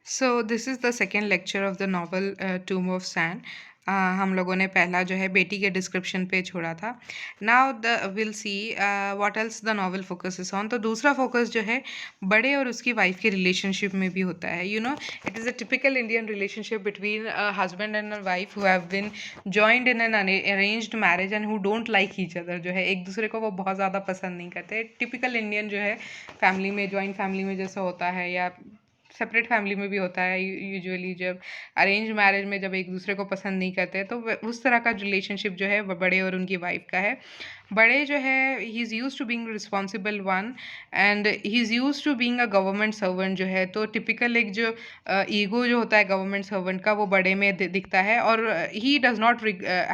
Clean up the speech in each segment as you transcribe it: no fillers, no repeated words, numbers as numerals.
So this is the second lecture of the novel Tomb of Sand. हम लोगों ने पहला जो है बेटी के डिस्क्रिप्शन पे छोड़ा था. Now the will see what else the novel focuses on. तो दूसरा फोकस जो है बड़े और उसकी वाइफ के रिलेशनशिप में भी होता है. It is a typical Indian relationship between husband and wife who have been joined in an arranged marriage and who don't like each other. जो है एक दूसरे को वो बहुत ज़्यादा पसंद नहीं करते. टिपिकल इंडियन जो है फैमिली में, जॉइंट फैमिली में जैसा होता है या सेपरेट फैमिली में भी होता है. यूजुअली जब अरेंज मैरिज में जब एक दूसरे को पसंद नहीं करते तो उस तरह का रिलेशनशिप जो है वो बड़े और उनकी वाइफ का है. बड़े जो है he is use to being responsible one and he is use to being a government servant. जो है तो टिपिकल एक जो ईगो जो होता है गवर्नमेंट सर्वेंट का वो बड़े में दिखता है. और he does not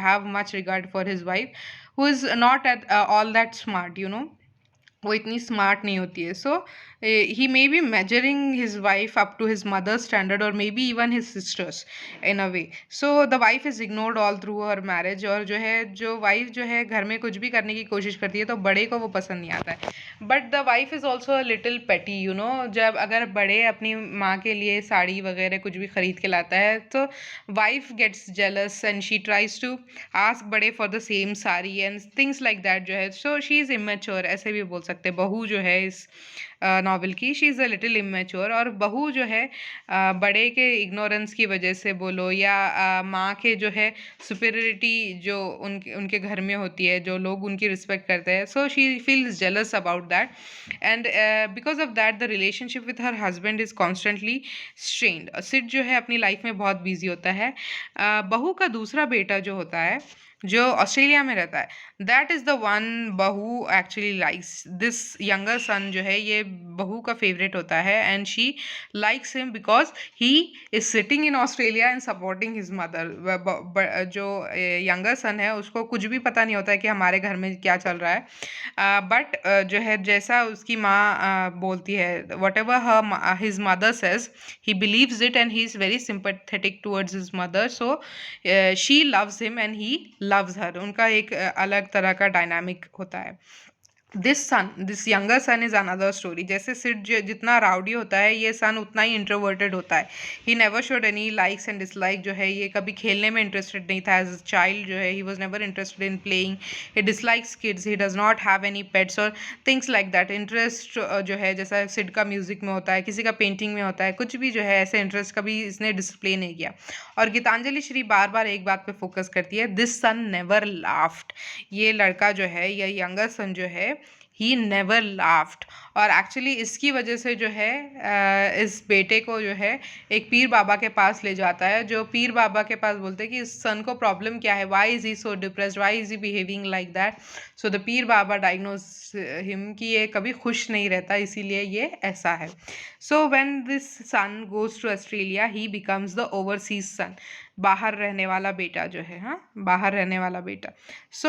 have much regard for his wife who is not at all that smart. वो इतनी स्मार्ट नहीं होती है. So he may be measuring his wife up to his mother's standard और may be even his sisters in a way. So the wife is ignored all through her marriage. और जो wife जो है घर में कुछ भी करने की कोशिश करती है तो बड़े को वो पसंद नहीं आता है. But the wife is also a little पेटी. जब अगर बड़े अपनी माँ के लिए साड़ी वगैरह कुछ भी खरीद के लाता है तो wife gets jealous and she tries to ask बड़े for the same sari and things like that. जो है सो शी इज़ इमेच्योर ऐसे भी बोल सकते हैं. बहू जो है इस नॉवल की she is a little immature. और बहू जो है बड़े के इग्नोरेंस की वजह से बोलो या माँ के जो है सुपीरियरिटी जो उनके उनके घर में होती है, जो लोग उनकी रिस्पेक्ट करते हैं, so she feels jealous about that. And because of that the relationship with her husband is constantly strained. Sid जो है अपनी लाइफ में बहुत बिजी होता है. बहू का दूसरा बेटा जो होता है जो ऑस्ट्रेलिया में रहता है, दैट इज़ द वन बहू एक्चुअली लाइक्स. दिस यंगर सन जो है ये बहू का फेवरेट होता है and she likes him because he is sitting in Australia and supporting his mother. जो यंगर सन है उसको कुछ भी पता नहीं होता है कि हमारे घर में क्या चल रहा है. बट जो है जैसा उसकी माँ बोलती है, whatever her his mother says, he believes it and he is very sympathetic towards his mother. So she loves him and he loves her. उनका एक अलग तरह का डायनामिक होता है. This younger son is another story. जैसे सिड जितना rowdy होता है ये सन उतना ही इंट्रोवर्टेड होता है. He never showed any likes and dislike. जो है ये कभी खेलने में इंटरेस्टेड नहीं था. एज अ चाइल्ड जो है he was never interested in playing. He dislikes kids. He does not have any pets और थिंग्स लाइक दैट. इंटरेस्ट जो है जैसा सिड का म्यूजिक में होता है, किसी का पेंटिंग में होता है, कुछ भी जो है ऐसे इंटरेस्ट कभी इसने डिस्प्ले नहीं किया. और गीतांजलि श्री बार बार एक बात पे फोकस करती है, दिस सन नेवर लाफ्ड. ये लड़का जो है, ये यंगर सन जो है, ही नेवर लाफ्ड. और एक्चुअली इसकी वजह से जो है इस बेटे को जो है एक पीर बाबा के पास ले जाता है. जो पीर बाबा के पास बोलते हैं कि इस सन को प्रॉब्लम क्या है, why is he so depressed, why is he behaving like that. So the pir baba diagnose him कि ये कभी खुश नहीं रहता, इसीलिए ये ऐसा है. So when this son goes to Australia he becomes the overseas son. बाहर रहने वाला बेटा जो है, हाँ, बाहर रहने वाला बेटा. सो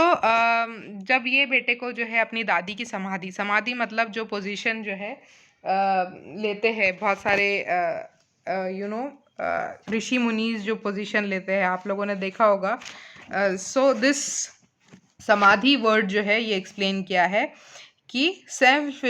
जब ये बेटे को जो है अपनी दादी की समाधि, समाधि मतलब जो पोजीशन जो है लेते हैं बहुत सारे ऋषि मुनीज जो पोजीशन लेते हैं, आप लोगों ने देखा होगा. सो दिस समाधि वर्ड जो है ये एक्सप्लेन किया है कि self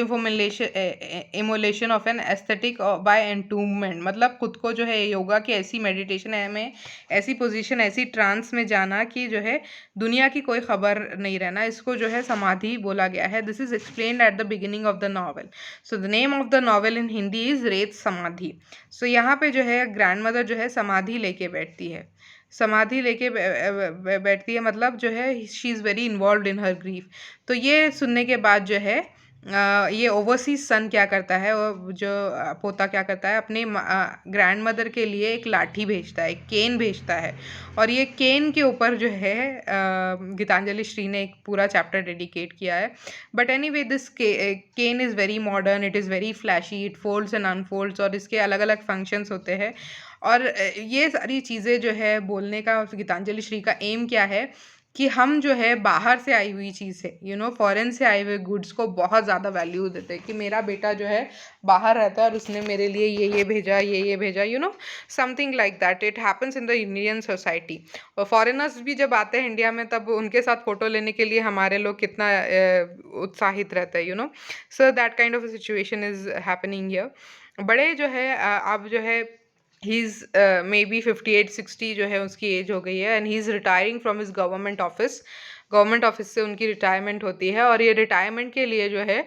immolation of an aesthetic by entombment. मतलब खुद को जो है योगा की ऐसी मेडिटेशन है में, ऐसी पोजीशन, ऐसी ट्रांस में जाना कि जो है दुनिया की कोई खबर नहीं रहना, इसको जो है समाधि बोला गया है. This is explained at the beginning of the novel. So the name of the novel in Hindi is रेत समाधि. सो यहाँ पे जो है ग्रैंड मदर जो है समाधि लेके बैठती है. समाधि लेके बैठती है मतलब जो है she is very involve in her grief. तो ये सुनने के बाद जो है ये ओवरसीज सन क्या करता है, वो जो पोता क्या करता है, अपने ग्रैंड मदर के लिए एक लाठी भेजता है, एक केन भेजता है. और ये केन के ऊपर जो है गीतांजलि श्री ने एक पूरा चैप्टर डेडिकेट किया है. But anyway this cane is very modern, it is very flashy, it folds and unfolds और इसके अलग अलग फंक्शंस होते हैं. और ये सारी चीज़ें जो है बोलने का गीतांजलि श्री का एम क्या है कि हम जो है बाहर से आई हुई चीज़ है, फॉरेन से आए हुए गुड्स को बहुत ज़्यादा वैल्यू देते हैं. कि मेरा बेटा जो है बाहर रहता है और उसने मेरे लिए ये भेजा, ये भेजा, something like that. It happens in the Indian society. और फॉरेनर्स भी जब आते हैं इंडिया में तब उनके साथ फ़ोटो लेने के लिए हमारे लोग कितना उत्साहित रहते हैं. So that kind of situation is happening here. बड़े जो है अब जो है ही इज़ मे बी 58-60 जो है उसकी एज हो गई है, and he is retiring from his government office से उनकी रिटायरमेंट होती है, और ये रिटायरमेंट के लिए जो है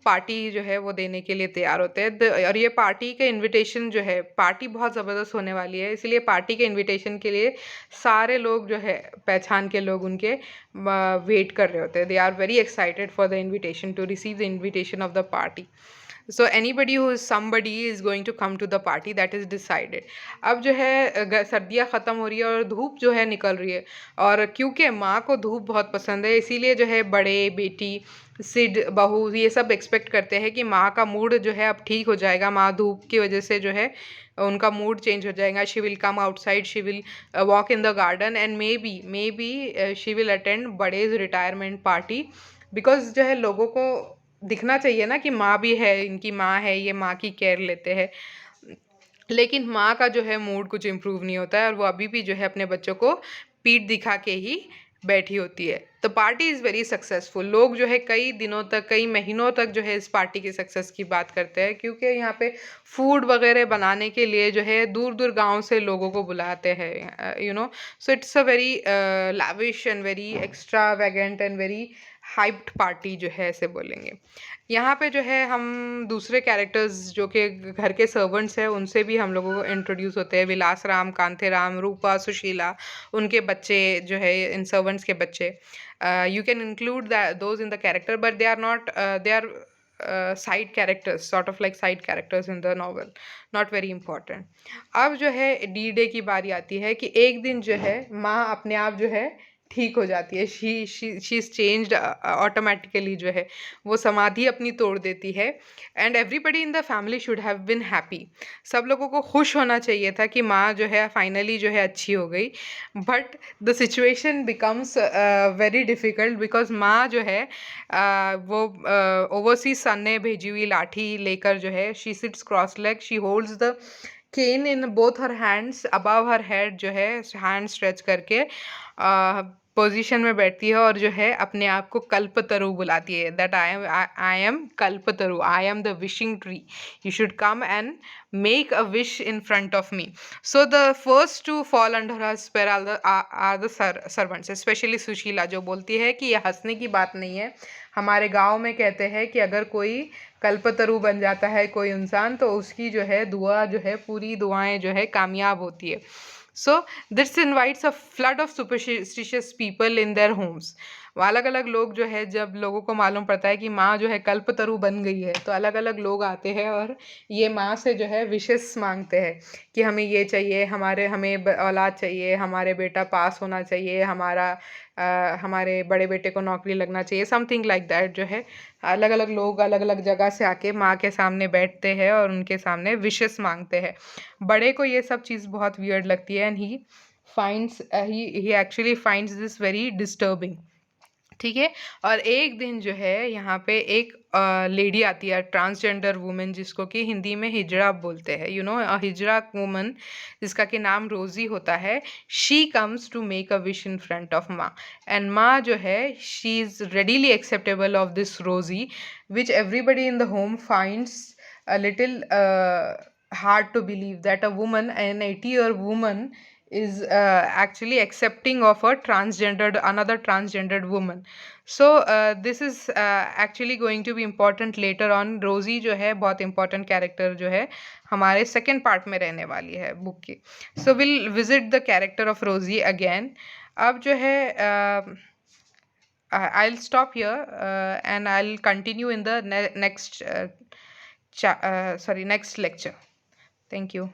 पार्टी जो है वो देने के लिए तैयार होते हैं। और ये पार्टी के इनविटेशन जो है, पार्टी बहुत ज़बरदस्त होने वाली है, इसलिए पार्टी के इनविटेशन के लिए सारे लोग जो है पहचान के लोग उनके वेट कर रहे होते हैं। They are very excited for the invitation, to receive the invitation of the party. So anybody who is somebody is going to come to the party, that is decided. अब जो है सर्दियाँ ख़त्म हो रही है और धूप जो है निकल रही है, और क्योंकि माँ को धूप बहुत पसंद है, इसीलिए जो है बड़े, बेटी, सिड, बहू, ये सब एक्सपेक्ट करते हैं कि माँ का मूड जो है अब ठीक हो जाएगा, माँ धूप की वजह से जो है उनका मूड चेंज हो जाएगा। She will come outside, she will walk in the garden, and may be she will attend बड़े रिटायरमेंट पार्टी, बिकॉज जो है लोगों को दिखना चाहिए ना कि माँ भी है, इनकी माँ है, ये माँ की केयर लेते हैं। लेकिन माँ का जो है मूड कुछ इम्प्रूव नहीं होता है, और वो अभी भी जो है अपने बच्चों को पीठ दिखा के ही बैठी होती है। तो पार्टी इज़ वेरी सक्सेसफुल। लोग जो है कई दिनों तक, कई महीनों तक जो है इस पार्टी की सक्सेस की बात करते हैं, क्योंकि यहाँ पे फूड वगैरह बनाने के लिए जो है दूर दूर गांव से लोगों को बुलाते हैं, so it's a very lavish and very extravagant and very hyped party जो है, ऐसे बोलेंगे। यहाँ पे जो है हम दूसरे कैरेक्टर्स जो कि घर के सर्वेंट्स हैं उनसे भी हम लोगों को इंट्रोड्यूस होते हैं। विलास राम, कांथे राम, रूपा, सुशीला, उनके बच्चे जो है, इन सर्वेंट्स के बच्चे। You can include those in the character, but they are not, they are side characters, sort of like side characters in the novel, not very important. अब जो है डी डे की बारी आती है कि एक दिन जो है माँ अपने आप जो है ठीक हो जाती है। शी इज़ चेंज्ड ऑटोमेटिकली, जो है वो समाधि अपनी तोड़ देती है, and everybody in the family should have been happy. सब लोगों को खुश होना चाहिए था कि माँ जो है फाइनली जो है अच्छी हो गई, but the situation becomes very difficult, because माँ जो है वो ओवरसीज सन ने भेजी हुई लाठी लेकर जो है, she sits cross leg, she holds the cane in both her hands above her head, जो है हैंड स्ट्रेच करके पोजीशन में बैठती है, और जो है अपने आप को कल्पतरु बुलाती है, that I am Kalpataru, I am the wishing tree, you should come and make a wish in front of me. So the first to fall under her spell are the servants, specially Sushila, जो बोलती है कि यह हंसने की बात नहीं है। हमारे गांव में कहते हैं कि अगर कोई कल्पतरु बन जाता है कोई इंसान, तो उसकी जो है दुआ जो है, पूरी दुआएं जो है कामयाब होती है। So this invites a flood of superstitious people in their homes. अलग अलग लोग जो है, जब लोगों को मालूम पड़ता है कि माँ जो है कल्पतरु बन गई है, तो अलग अलग लोग आते हैं और ये माँ से जो है विशेष मांगते हैं कि हमें ये चाहिए, हमें औलाद चाहिए, हमारे बेटा पास होना चाहिए, हमारे बड़े बेटे को नौकरी लगना चाहिए, समथिंग लाइक दैट। जो है अलग अलग लोग अलग अलग जगह से आके माँ के सामने बैठते हैं और उनके सामने विशेष मांगते हैं। बड़े को ये सब चीज़ बहुत वियर्ड लगती है, and he actually finds this very disturbing. ठीक है। और एक दिन जो है यहाँ पे एक लेडी आती है, ट्रांसजेंडर वुमेन, जिसको कि हिंदी में हिजड़ा बोलते हैं, हिजड़ा वुमन, जिसका कि नाम रोजी होता है। She comes to make a wish in front of माँ, एंड माँ जो है she is readily acceptable of this Rosie, which everybody in the home finds a little hard to believe that a woman, an 80-year woman, is actually accepting of another transgendered woman. So this is actually going to be important later on. रोजी जो है बहुत important character जो है हमारे second part में रहने वाली है book की. So we'll visit the character of रोजी again. अब जो है I'll stop here and I'll continue in the next next lecture. Thank you.